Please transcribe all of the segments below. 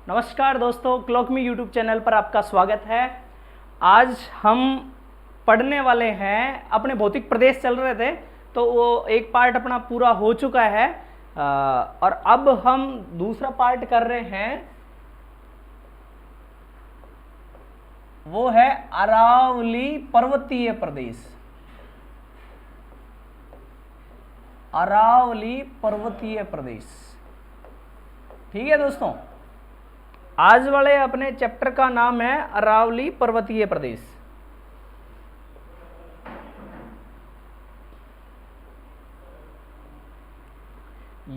नमस्कार दोस्तों, क्लॉक मी YouTube channel पर आपका स्वागत है। आज हम पढ़ने वाले हैं, अपने भौतिक प्रदेश चल रहे थे तो वो एक पार्ट अपना पूरा हो चुका है और अब हम दूसरा पार्ट कर रहे हैं। वो है अरावली पर्वतीय प्रदेश। अरावली पर्वतीय प्रदेश, ठीक है दोस्तों। आज वाले अपने चैप्टर का नाम है अरावली पर्वतीय प्रदेश।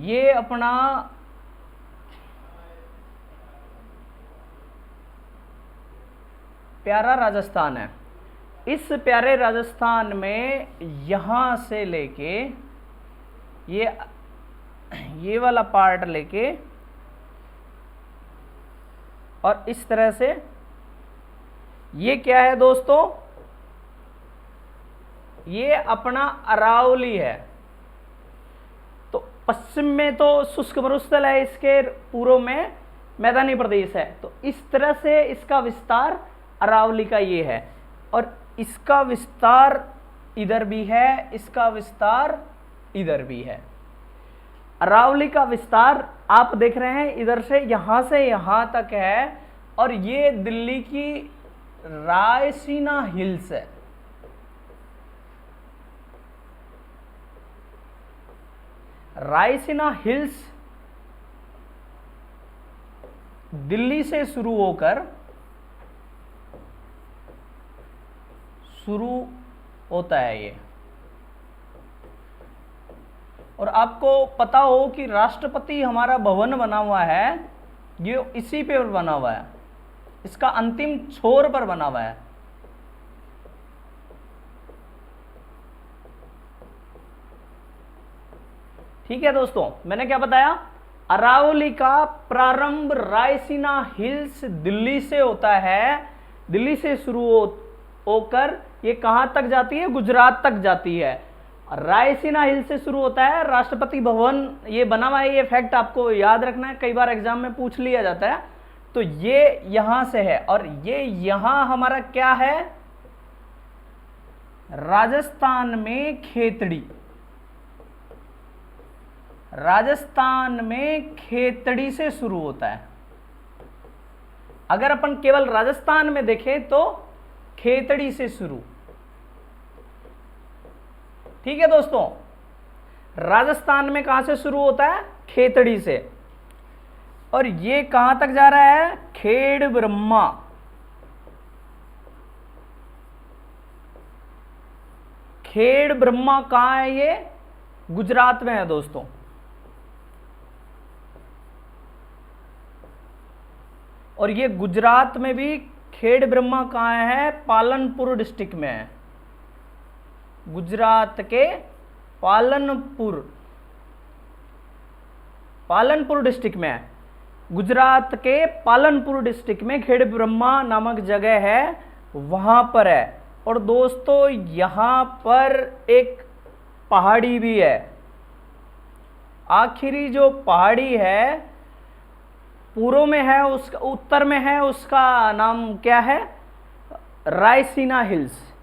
ये अपना प्यारा राजस्थान है। इस प्यारे राजस्थान में यहां से लेके ये वाला पार्ट लेके और इस तरह से ये क्या है दोस्तों, ये अपना अरावली है। तो पश्चिम में तो शुष्क मरुस्थल है, इसके पूर्व में मैदानी प्रदेश है। तो इस तरह से इसका विस्तार अरावली का ये है और इसका विस्तार इधर भी है, इसका विस्तार इधर भी है। अरावली का विस्तार आप देख रहे हैं इधर से यहां तक है और ये दिल्ली की रायसीना हिल्स है। रायसीना हिल्स दिल्ली से शुरू होता है ये। और आपको पता हो कि राष्ट्रपति हमारा भवन बना हुआ है, ये इसी पे बना हुआ है, इसका अंतिम छोर पर बना हुआ है। ठीक है दोस्तों, मैंने क्या बताया, अरावली का प्रारंभ रायसीना हिल्स दिल्ली से होता है। दिल्ली से शुरू होकर ये कहां तक जाती है, गुजरात तक जाती है। रायसीना हिल से शुरू होता है, राष्ट्रपति भवन ये बना हुआ है। ये फैक्ट आपको याद रखना है, कई बार एग्जाम में पूछ लिया जाता है। तो ये यहां से है और ये यहां हमारा क्या है, राजस्थान में खेतड़ी। राजस्थान में खेतड़ी से शुरू होता है। अगर अपन केवल राजस्थान में देखें तो खेतड़ी से शुरू। ठीक है दोस्तों, राजस्थान में कहां से शुरू होता है, खेतड़ी से। और ये कहां तक जा रहा है, खेड़ ब्रह्मा। खेड़ ब्रह्मा कहां है, ये गुजरात में है दोस्तों। और ये गुजरात में भी खेड़ ब्रह्मा कहां है, पालनपुर डिस्ट्रिक्ट में है। गुजरात के पालनपुर डिस्ट्रिक्ट में है। गुजरात के पालनपुर डिस्ट्रिक्ट में खेड़ ब्रह्मा नामक जगह है, वहां पर है। और दोस्तों यहां पर एक पहाड़ी भी है। आखिरी जो पहाड़ी है पूर्व में है, उसका उत्तर में है, उसका नाम क्या है, रायसीना हिल्स।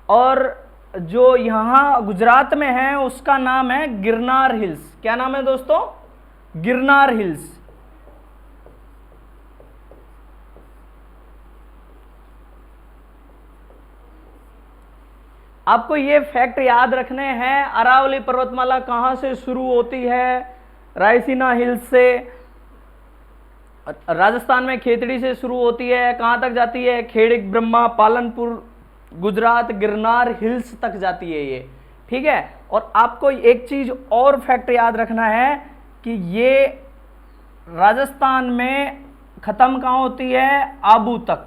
और जो यहां गुजरात में है उसका नाम है गिरनार हिल्स। क्या नाम है दोस्तों, गिरनार हिल्स। आपको ये फैक्ट याद रखने हैं, अरावली पर्वतमाला कहां से शुरू होती है, रायसीना हिल्स से। राजस्थान में खेतड़ी से शुरू होती है, कहां तक जाती है, खेड़ ब्रह्मा, पालनपुर, गुजरात, गिरनार हिल्स तक जाती है ये। ठीक है। और आपको एक चीज और फैक्ट याद रखना है कि ये राजस्थान में खत्म कहां होती है, आबू तक।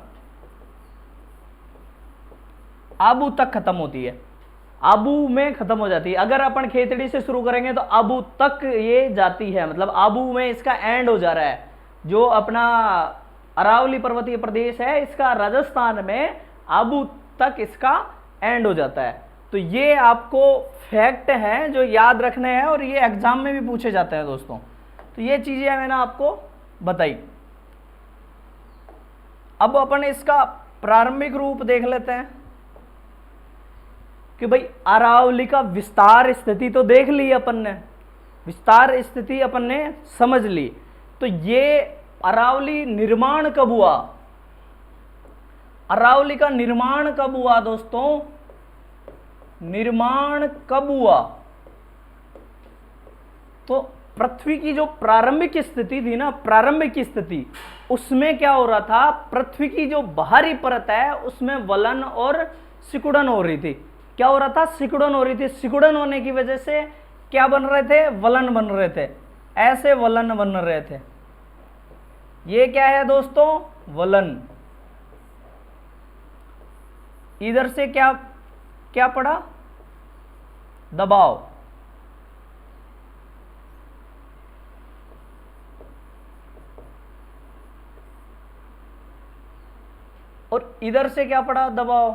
आबू तक खत्म होती है, आबू में खत्म हो जाती है। अगर अपन खेतड़ी से शुरू करेंगे तो आबू तक ये जाती है, मतलब आबू में इसका एंड हो जा रहा है। जो अपना अरावली पर्वतीय प्रदेश है, इसका राजस्थान में आबू तक इसका एंड हो जाता है। तो ये आपको फैक्ट हैं जो याद रखने हैं और ये एग्जाम में भी पूछे जाते हैं दोस्तों। तो ये चीजें मैंने आपको बताई। अब अपन इसका प्रारंभिक रूप देख लेते हैं कि भाई अरावली का विस्तार स्थिति तो देख ली अपन ने, विस्तार स्थिति अपन ने समझ ली। तो ये अरावली निर्माण कब हुआ, अरावली का निर्माण कब हुआ दोस्तों, निर्माण कब हुआ? तो पृथ्वी की जो प्रारंभिक स्थिति थी ना, प्रारंभिक स्थिति, उसमें क्या हो रहा था, पृथ्वी की जो बाहरी परत है उसमें वलन और सिकुड़न हो रही थी। क्या हो रहा था, सिकुड़न हो रही थी। सिकुड़न होने की वजह से क्या बन रहे थे, वलन बन रहे थे, ऐसे वलन बन रहे थे। ये क्या है दोस्तों, वलन। इधर से क्या क्या पड़ा, दबाव। और इधर से क्या पड़ा, दबाव।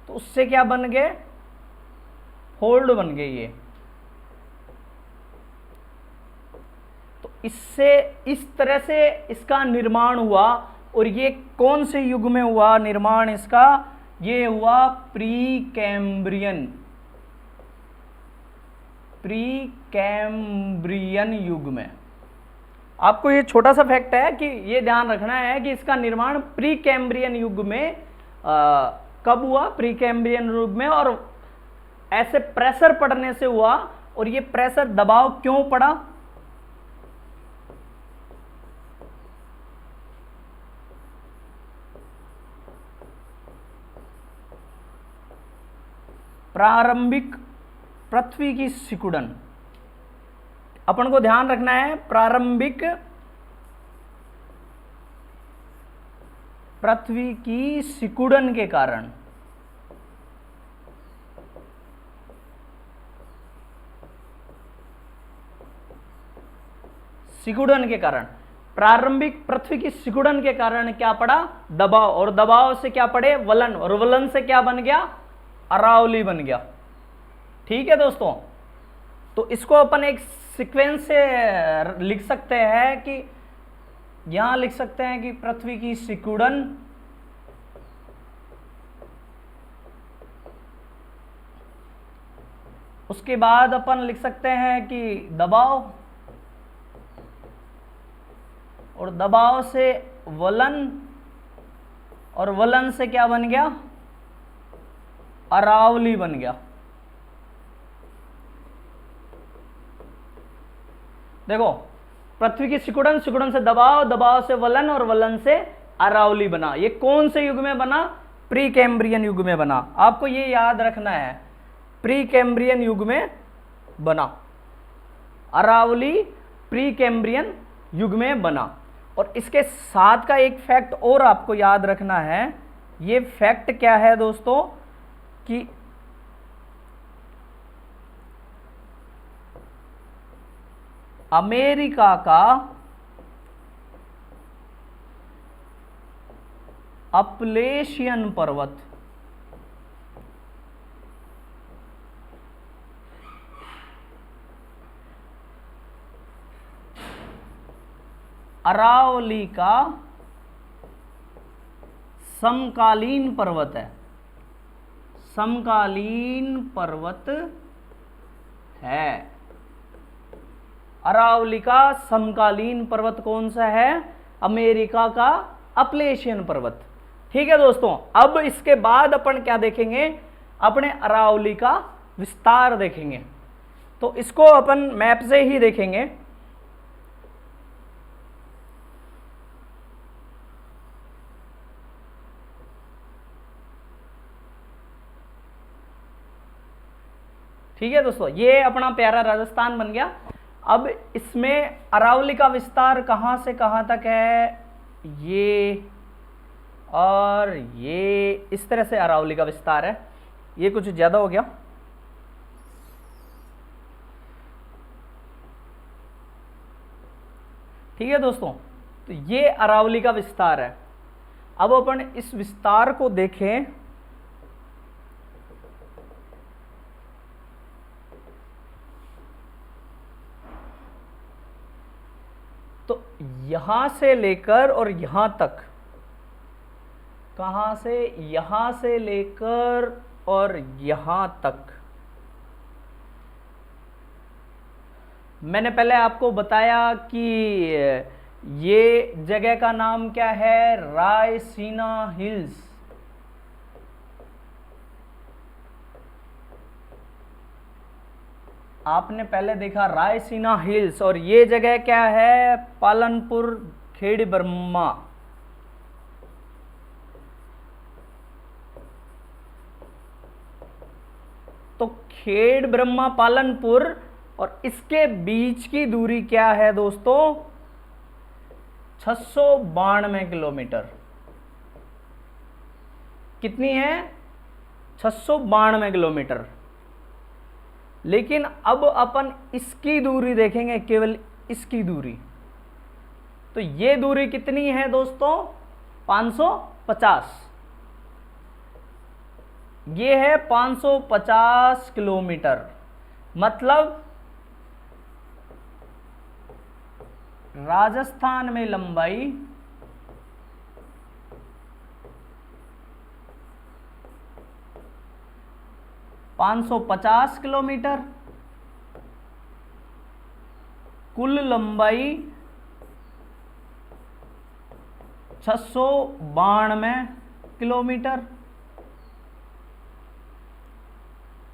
तो उससे क्या बन गए, होल्ड बन गए ये। तो इससे इस तरह से इसका निर्माण हुआ। और ये कौन से युग में हुआ निर्माण इसका, ये हुआ प्री कैम्ब्रियन, प्री कैम्ब्रियन युग में। आपको ये छोटा सा फैक्ट है कि ये ध्यान रखना है कि इसका निर्माण प्री कैम्ब्रियन युग में कब हुआ, प्री कैम्ब्रियन युग में। और ऐसे प्रेशर पड़ने से हुआ। और ये प्रेशर, दबाव क्यों पड़ा, प्रारंभिक पृथ्वी की सिकुड़न। अपन को ध्यान रखना है, प्रारंभिक पृथ्वी की सिकुड़न के कारण, सिकुड़न के कारण, प्रारंभिक पृथ्वी की सिकुड़न के कारण क्या पड़ा, दबाव। और दबाव से क्या पड़े, वलन। और वलन से क्या बन गया, अरावली बन गया। ठीक है दोस्तों। तो इसको अपन एक सीक्वेंस से लिख सकते हैं कि यहां लिख सकते हैं कि पृथ्वी की सिकुड़न, उसके बाद अपन लिख सकते हैं कि दबाव, और दबाव से वलन, और वलन से क्या बन गया, अरावली बन गया। देखो, पृथ्वी की सिकुड़न, सिकुड़न से दबाव, दबाव से वलन, और वलन से अरावली बना। ये कौन से युग में बना, प्री कैम्ब्रियन युग में बना। आपको ये याद रखना है, प्री कैम्ब्रियन युग में बना, अरावली प्री कैम्ब्रियन युग में बना। और इसके साथ का एक फैक्ट और आपको याद रखना है। ये फैक्ट क्या है दोस्तों, कि अमेरिका का अपलेशियन पर्वत, अरावली का समकालीन पर्वत है, समकालीन पर्वत है। अरावली का समकालीन पर्वत कौन सा है, अमेरिका का अपलेशियन पर्वत। ठीक है दोस्तों। अब इसके बाद अपन क्या देखेंगे, अपने अरावली का विस्तार देखेंगे। तो इसको अपन मैप से ही देखेंगे। ठीक है दोस्तों, ये अपना प्यारा राजस्थान बन गया। अब इसमें अरावली का विस्तार कहां से कहां तक है, ये और ये, इस तरह से अरावली का विस्तार है। ये कुछ ज्यादा हो गया। ठीक है दोस्तों, तो ये अरावली का विस्तार है। अब अपन इस विस्तार को देखें। तो यहां से लेकर और यहां तक, कहां से, यहां से लेकर और यहां तक, मैंने पहले आपको बताया कि ये जगह का नाम क्या है, रायसीना हिल्स। आपने पहले देखा रायसीना हिल्स, और ये जगह क्या है, पालनपुर खेड़ी ब्रह्मा। तो खेड़ ब्रह्मा पालनपुर और इसके बीच की दूरी क्या है दोस्तों, 692 किलोमीटर। कितनी है, 692 किलोमीटर। लेकिन अब अपन इसकी दूरी देखेंगे, केवल इसकी दूरी। तो ये दूरी कितनी है दोस्तों, 550। ये है 550 किलोमीटर। मतलब राजस्थान में लंबाई 550 किलोमीटर, कुल लंबाई 692 किलोमीटर।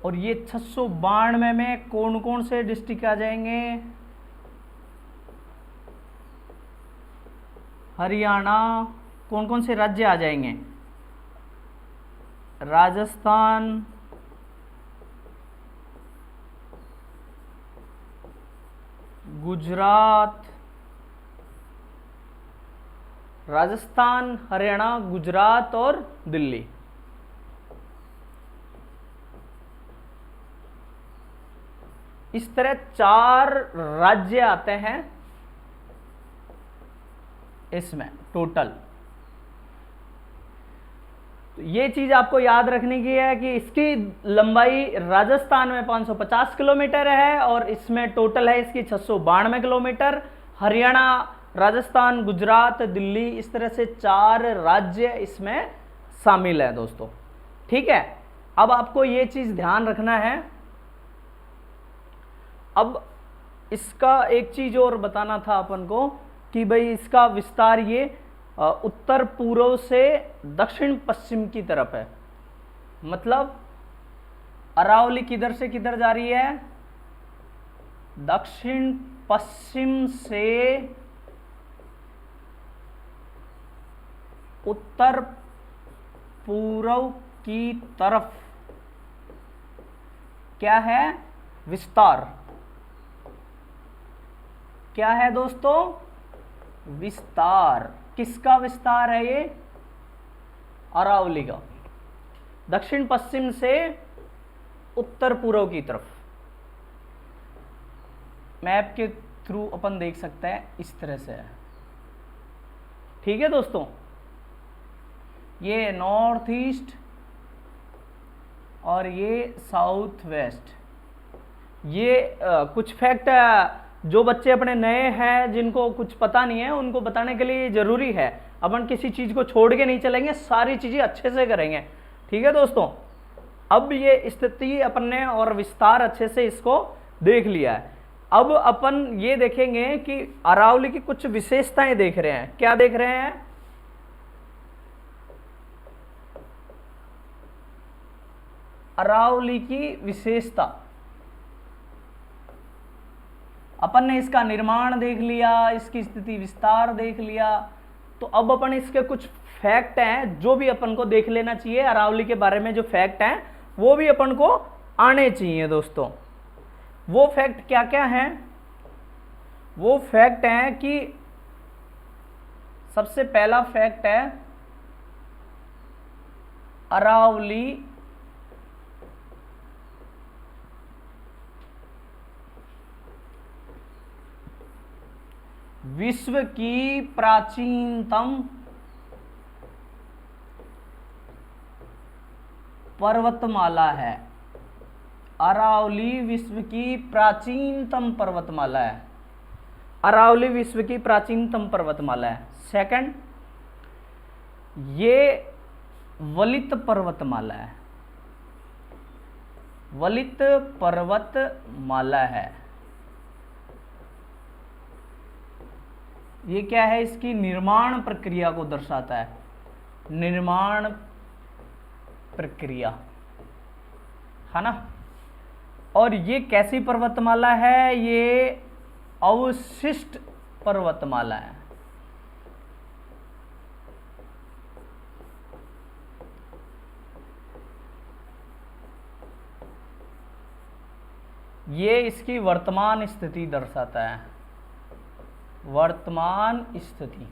और ये 692 में कौन कौन से डिस्ट्रिक्ट आ जाएंगे, हरियाणा, कौन कौन से राज्य आ जाएंगे, राजस्थान, गुजरात, राजस्थान, हरियाणा, गुजरात और दिल्ली। इस तरह 4 राज्य आते हैं इसमें टोटल। तो ये चीज आपको याद रखने की है कि इसकी लंबाई राजस्थान में 550 किलोमीटर है और इसमें टोटल है इसकी 692 किलोमीटर। हरियाणा, राजस्थान, गुजरात, दिल्ली, इस तरह से 4 राज्य इसमें शामिल है दोस्तों। ठीक है, अब आपको ये चीज ध्यान रखना है। अब इसका एक चीज और बताना था अपन को कि भाई इसका विस्तार ये उत्तर पूर्व से दक्षिण पश्चिम की तरफ है। मतलब अरावली किधर से किधर जा रही है, दक्षिण पश्चिम से उत्तर पूर्व की तरफ क्या है, विस्तार। क्या है दोस्तों, विस्तार। किसका विस्तार है ये, अरावली का, दक्षिण पश्चिम से उत्तर पूर्व की तरफ। मैप के थ्रू अपन देख सकते हैं, इस तरह से है। ठीक है दोस्तों, ये नॉर्थ ईस्ट और ये साउथ वेस्ट। ये कुछ फैक्ट जो बच्चे अपने नए हैं, जिनको कुछ पता नहीं है, उनको बताने के लिए जरूरी है। अपन किसी चीज को छोड़ के नहीं चलेंगे, सारी चीजें अच्छे से करेंगे। ठीक है दोस्तों, अब ये स्थिति अपन ने और विस्तार अच्छे से इसको देख लिया है। अब अपन ये देखेंगे कि अरावली की कुछ विशेषताएं देख रहे हैं। क्या देख रहे हैं, अरावली की विशेषता। अपन ने इसका निर्माण देख लिया, इसकी स्थिति विस्तार देख लिया। तो अब अपन इसके कुछ फैक्ट हैं जो भी अपन को देख लेना चाहिए। अरावली के बारे में जो फैक्ट हैं वो भी अपन को आने चाहिए दोस्तों। वो फैक्ट क्या क्या हैं, वो फैक्ट हैं कि सबसे पहला फैक्ट है, अरावली विश्व की प्राचीनतम पर्वतमाला है। अरावली विश्व की प्राचीनतम पर्वतमाला है। अरावली विश्व की प्राचीनतम पर्वतमाला है। सेकंड, ये वलित पर्वतमाला है, वलित पर्वतमाला है। ये क्या है, इसकी निर्माण प्रक्रिया को दर्शाता है, निर्माण प्रक्रिया, है ना। और ये कैसी पर्वतमाला है, ये अवशिष्ट पर्वतमाला है। ये इसकी वर्तमान स्थिति दर्शाता है, वर्तमान स्थिति।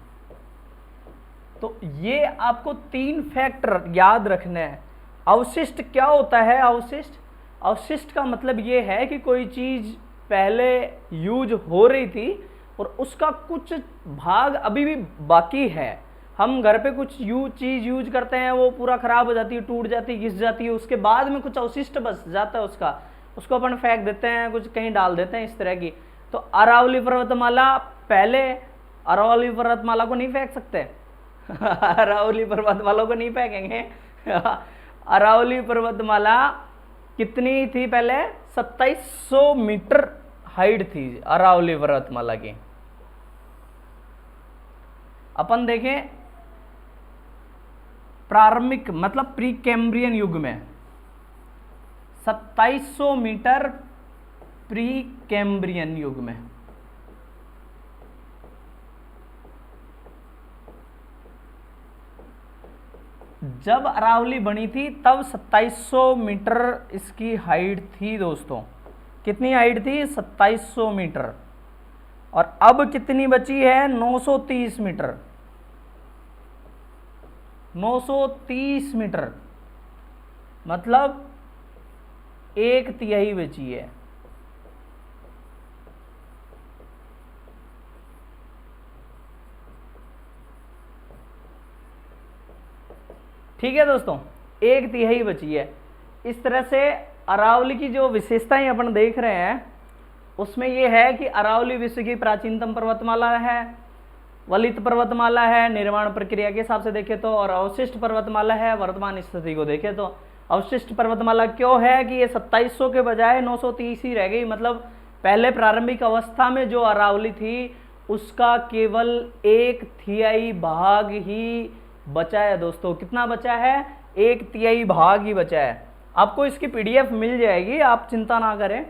तो ये आपको 3 फैक्टर याद रखने हैं। अवशिष्ट क्या होता है, अवशिष्ट, अवशिष्ट का मतलब ये है कि कोई चीज पहले यूज हो रही थी और उसका कुछ भाग अभी भी बाकी है। हम घर पे कुछ चीज यूज करते हैं, वो पूरा खराब हो जाती है, टूट जाती है, घिस जाती है, उसके बाद में कुछ अवशिष्ट बच जाता है उसका, उसको अपन फेंक देते हैं, कुछ कहीं डाल देते हैं, इस तरह की। तो अरावली पर्वतमाला, पहले अरावली पर्वतमाला को नहीं फेंक सकते अरावली पर्वतमाला को नहीं फेंकेंगे अरावली पर्वतमाला कितनी थी पहले, 2700 मीटर हाइट थी अरावली पर्वतमाला की। अपन देखें प्रारंभिक मतलब प्री कैम्ब्रियन युग में 2700 मीटर प्री कैम्ब्रियन युग में। जब अरावली बनी थी तब 2700 मीटर इसकी हाइट थी दोस्तों। कितनी हाइट थी, 2700 मीटर। और अब कितनी बची है, 930 मीटर, 930 मीटर, मतलब 1/3 बची है। ठीक है दोस्तों, 1/3 बची है। इस तरह से अरावली की जो विशेषताएं अपन देख रहे हैं उसमें यह है कि अरावली विश्व की प्राचीनतम पर्वतमाला है, वलित पर्वतमाला है निर्माण प्रक्रिया के हिसाब से देखे तो, और अवशिष्ट पर्वतमाला है वर्तमान स्थिति को देखे तो। अवशिष्ट पर्वतमाला क्यों है कि ये 2700 के बजाय 930 ही रह गई, मतलब पहले प्रारंभिक अवस्था में जो अरावली थी उसका केवल 1/3 भाग ही बचा है दोस्तों। कितना बचा है, 1/3 भाग ही बचा है। आपको इसकी PDF मिल जाएगी, आप चिंता ना करें।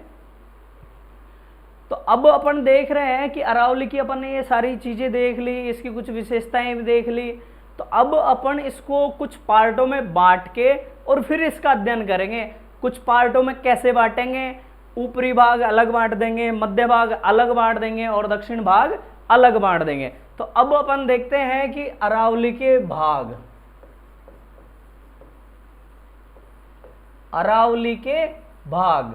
तो अब अपन देख रहे हैं कि अरावली की अपन ने ये सारी चीजें देख ली, इसकी कुछ विशेषताएं भी देख ली। तो अब अपन इसको कुछ पार्टों में बांट के और फिर इसका अध्ययन करेंगे। कुछ पार्टों में कैसे बांटेंगे, ऊपरी भाग अलग बांट देंगे, मध्य भाग अलग बांट देंगे और दक्षिण भाग अलग बांट देंगे। तो अब अपन देखते हैं कि अरावली के भाग, अरावली के भाग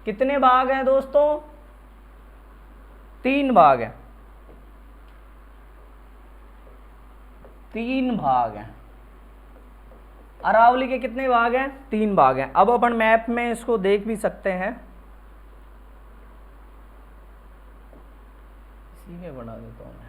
कितने भाग हैं दोस्तों, 3 भाग हैं, 3 भाग हैं। अरावली के कितने भाग हैं, 3 भाग हैं। अब अपन मैप में इसको देख भी सकते हैं, इसी में बना देता हूं मैं।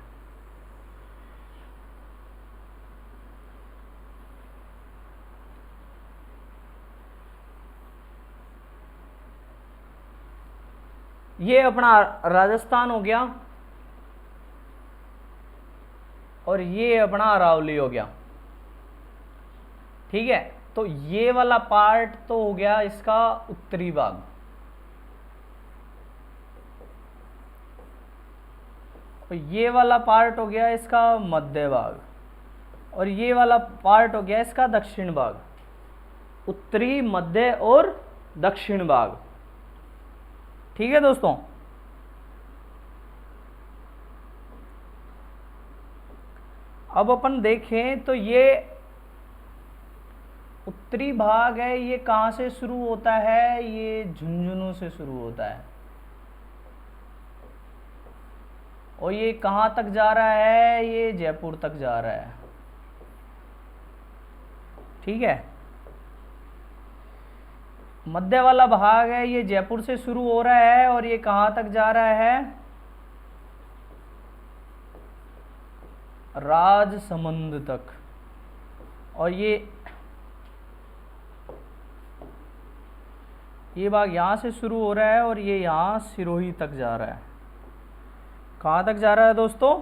ये अपना राजस्थान हो गया और ये अपना अरावली हो गया। ठीक है, तो ये वाला पार्ट तो हो गया इसका उत्तरी भाग, और ये वाला पार्ट हो गया इसका मध्य भाग, और ये वाला पार्ट हो गया इसका दक्षिण भाग। उत्तरी, मध्य और दक्षिण भाग। ठीक है दोस्तों, अब अपन देखें तो ये उत्तरी भाग है, ये कहां से शुरू होता है, ये झुंझुनू से शुरू होता है, और ये कहां तक जा रहा है, ये जयपुर तक जा रहा है। ठीक है, मध्य वाला भाग है, ये जयपुर से शुरू हो रहा है और ये कहां तक जा रहा है, राजसमंद तक, और ये भाग यहाँ से शुरू हो रहा है और ये यहाँ सिरोही तक जा रहा है। कहाँ तक जा रहा है दोस्तों?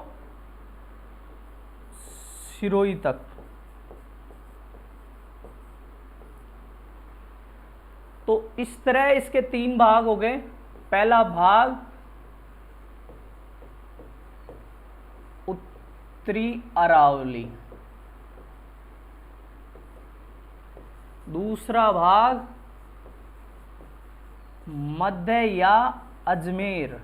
सिरोही तक। तो इस तरह इसके 3 भाग हो गए। पहला भाग उत्तरी अरावली, दूसरा भाग मध्य या अजमेर,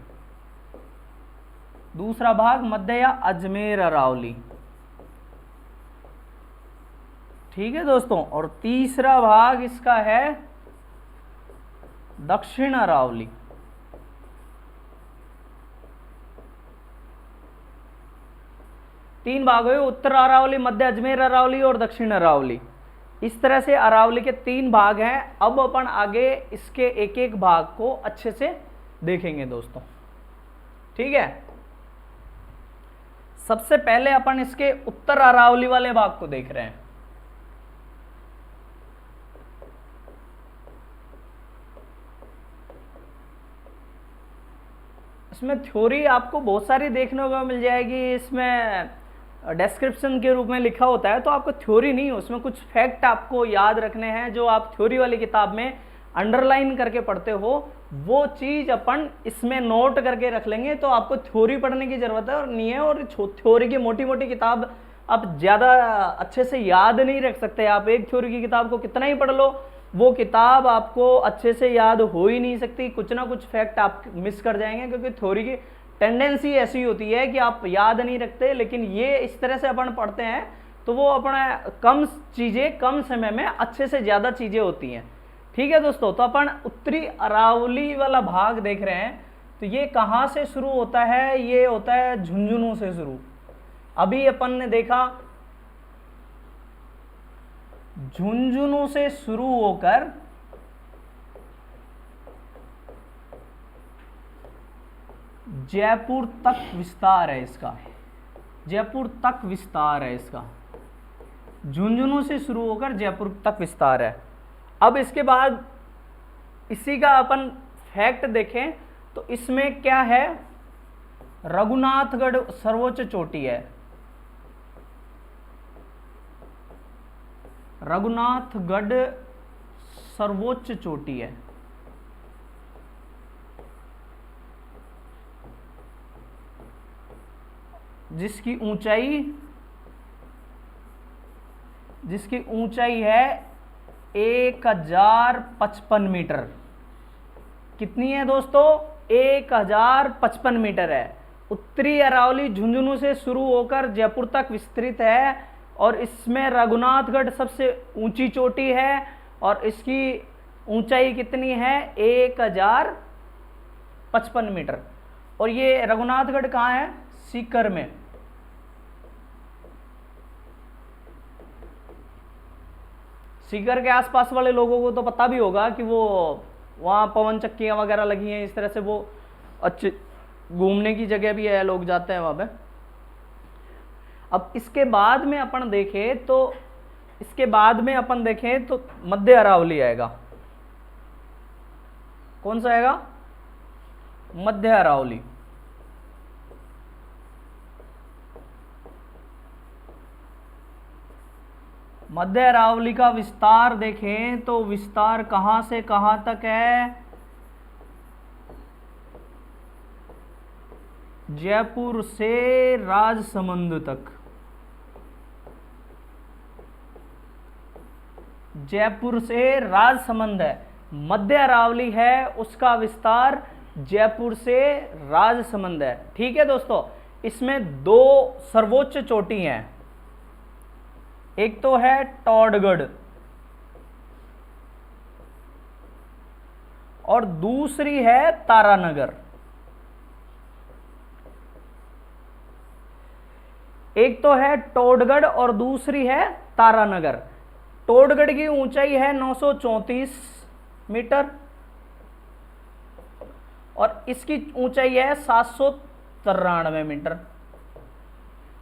दूसरा भाग मध्य या अजमेर अरावली, ठीक है दोस्तों। और तीसरा भाग इसका है दक्षिण अरावली। तीन भाग हुए, उत्तर अरावली, मध्य अजमेर अरावली और दक्षिण अरावली। इस तरह से अरावली के 3 भाग हैं। अब अपन आगे इसके एक एक भाग को अच्छे से देखेंगे दोस्तों, ठीक है। सबसे पहले अपन इसके उत्तर अरावली वाले भाग को देख रहे हैं। इसमें थ्योरी आपको बहुत सारी देखने को मिल जाएगी। इसमें डिस्क्रिप्शन के रूप में लिखा होता है, तो आपको थ्योरी नहीं, उसमें कुछ फैक्ट आपको याद रखने हैं जो आप थ्योरी वाली किताब में अंडरलाइन करके पढ़ते हो, वो चीज अपन इसमें नोट करके रख लेंगे। तो आपको थ्योरी पढ़ने की जरूरत है और नहीं है। और थ्योरी की मोटी मोटी किताब आप ज़्यादा अच्छे से याद नहीं रख सकते। आप एक थ्योरी की किताब को कितना ही पढ़ लो, वो किताब आपको अच्छे से याद हो ही नहीं सकती। कुछ ना कुछ फैक्ट आप मिस कर जाएंगे, क्योंकि थ्योरी की टेंडेंसी ऐसी होती है कि आप याद नहीं रखते। लेकिन ये इस तरह से अपन पढ़ते हैं तो वो अपना कम चीज़ें कम समय में अच्छे से ज़्यादा चीज़ें होती हैं, ठीक है दोस्तों। तो अपन उत्तरी अरावली वाला भाग देख रहे हैं। तो ये कहाँ से शुरू होता है? ये होता है झुंझुनू से शुरू। अभी अपन ने देखा झुंझुनू से शुरू होकर जयपुर तक विस्तार है इसका, जयपुर तक विस्तार है इसका। झुंझुनू से शुरू होकर जयपुर तक विस्तार है। अब इसके बाद इसी का अपन फैक्ट देखें तो इसमें क्या है, रघुनाथगढ़ सर्वोच्च चोटी है। रघुनाथगढ़ सर्वोच्च चोटी है। जिसकी ऊंचाई है 1055 मीटर। कितनी है दोस्तों? 1055 मीटर है। उत्तरी अरावली झुंझुनू से शुरू होकर जयपुर तक विस्तृत है और इसमें रघुनाथगढ़ सबसे ऊंची चोटी है और इसकी ऊंचाई कितनी है? 1055 मीटर। और ये रघुनाथगढ़ कहाँ है? सीकर में। सीकर के आसपास वाले लोगों को तो पता भी होगा कि वो वहाँ पवन चक्कियाँ वगैरह लगी हैं, इस तरह से वो अच्छे घूमने की जगह भी है, लोग जाते हैं वहाँ पे। अब इसके बाद में अपन देखें तो मध्य अरावली आएगा। कौन सा आएगा? मध्य अरावली। मध्य अरावली का विस्तार देखें तो विस्तार कहां से कहां तक है? जयपुर से राजसमंद तक। जयपुर से राजसमंद है। मध्य अरावली है, उसका विस्तार जयपुर से राजसमंद है, ठीक है दोस्तों। इसमें 2 सर्वोच्च चोटी हैं। एक तो है टॉडगढ़ और दूसरी है तारानगर। एक तो है टोडगढ़ और दूसरी है तारानगर। टोडगढ़ की ऊंचाई है 934 मीटर और इसकी ऊंचाई है 793 मीटर।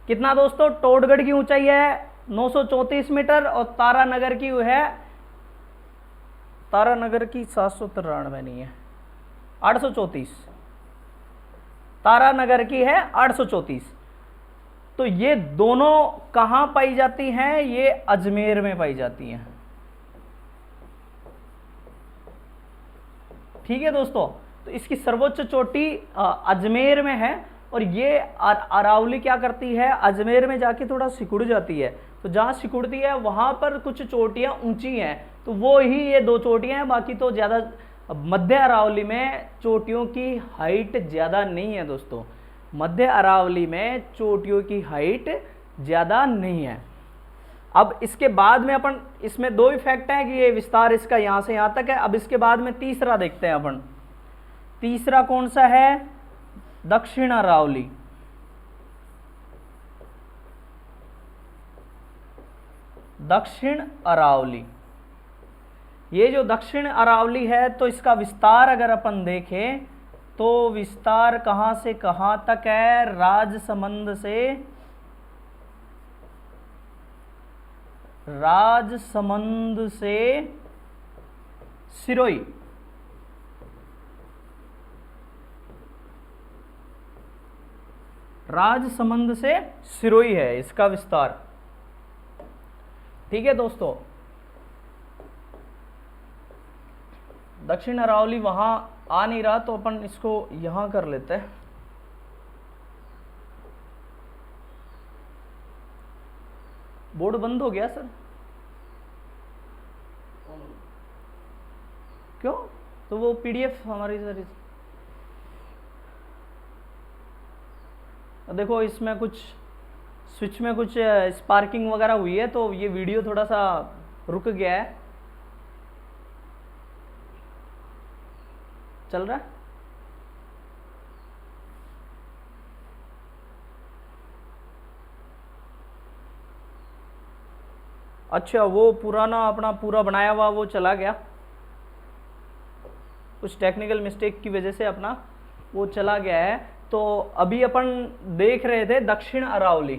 कितना दोस्तों, टोडगढ़ की ऊंचाई है 934 मीटर और तारानगर की है, तारानगर की 793 नहीं है, 834, तारानगर की है 834। तो ये दोनों कहां पाई जाती हैं, ये अजमेर में पाई जाती हैं। ठीक है दोस्तों, तो इसकी सर्वोच्च चोटी अजमेर में है, और ये अरावली क्या करती है, अजमेर में जाके थोड़ा सिकुड़ जाती है। तो जहां सिकुड़ती है वहां पर कुछ चोटियां ऊंची हैं, तो वो ही ये दो चोटियां हैं, बाकी तो ज़्यादा मध्य अरावली में चोटियों की हाइट ज़्यादा नहीं है दोस्तों। मध्य अरावली में चोटियों की हाइट ज़्यादा नहीं है। अब इसके बाद में अपन, इसमें दो इफेक्ट हैं कि ये विस्तार इसका यहाँ से यहाँ तक है। अब इसके बाद में तीसरा देखते हैं अपन। तीसरा कौन सा है, दक्षिण अरावली। दक्षिण अरावली, ये जो दक्षिण अरावली है, तो इसका विस्तार अगर अपन देखें तो विस्तार कहां से कहां तक है, राजसमंद से सिरोही। राजसमंद से सिरोही है इसका विस्तार। ठीक है दोस्तों, दक्षिण अरावली वहां आ नहीं रहा, तो अपन इसको यहां कर लेते हैं। बोर्ड बंद हो गया सर, क्यों? तो वो पीडीएफ हमारी सर, देखो इसमें कुछ स्विच में कुछ स्पार्किंग वगैरह हुई है, तो ये वीडियो थोड़ा सा रुक गया है। चल रहा है? अच्छा, वो पुराना अपना पूरा बनाया हुआ वो चला गया, कुछ टेक्निकल मिस्टेक की वजह से अपना वो चला गया है। तो अभी अपन देख रहे थे दक्षिण अरावली।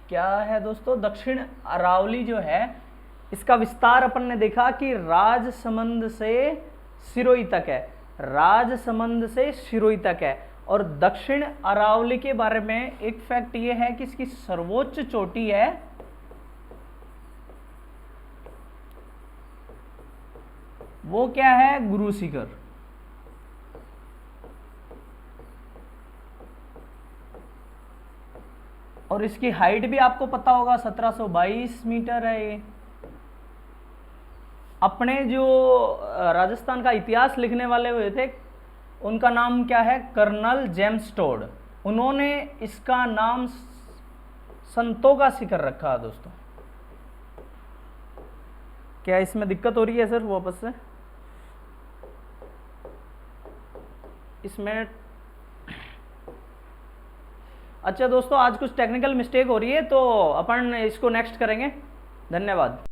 क्या है दोस्तों, दक्षिण अरावली जो है इसका विस्तार अपन ने देखा कि राजसमंद से सिरोही तक है, राजसमंद से सिरोही तक है। और दक्षिण अरावली के बारे में एक फैक्ट ये है कि इसकी सर्वोच्च चोटी है वो क्या है, गुरु शिखर। और इसकी हाइट भी आपको पता होगा 1722 मीटर है ये। अपने जो राजस्थान का इतिहास लिखने वाले हुए थे उनका नाम क्या है, कर्नल जेम्स टोड। उन्होंने इसका नाम संतों का शिखर रखा है दोस्तों। क्या इसमें दिक्कत हो रही है सर वापस से इसमें? अच्छा दोस्तों, आज कुछ टेक्निकल मिस्टेक हो रही है, तो अपन इसको नेक्स्ट करेंगे। धन्यवाद।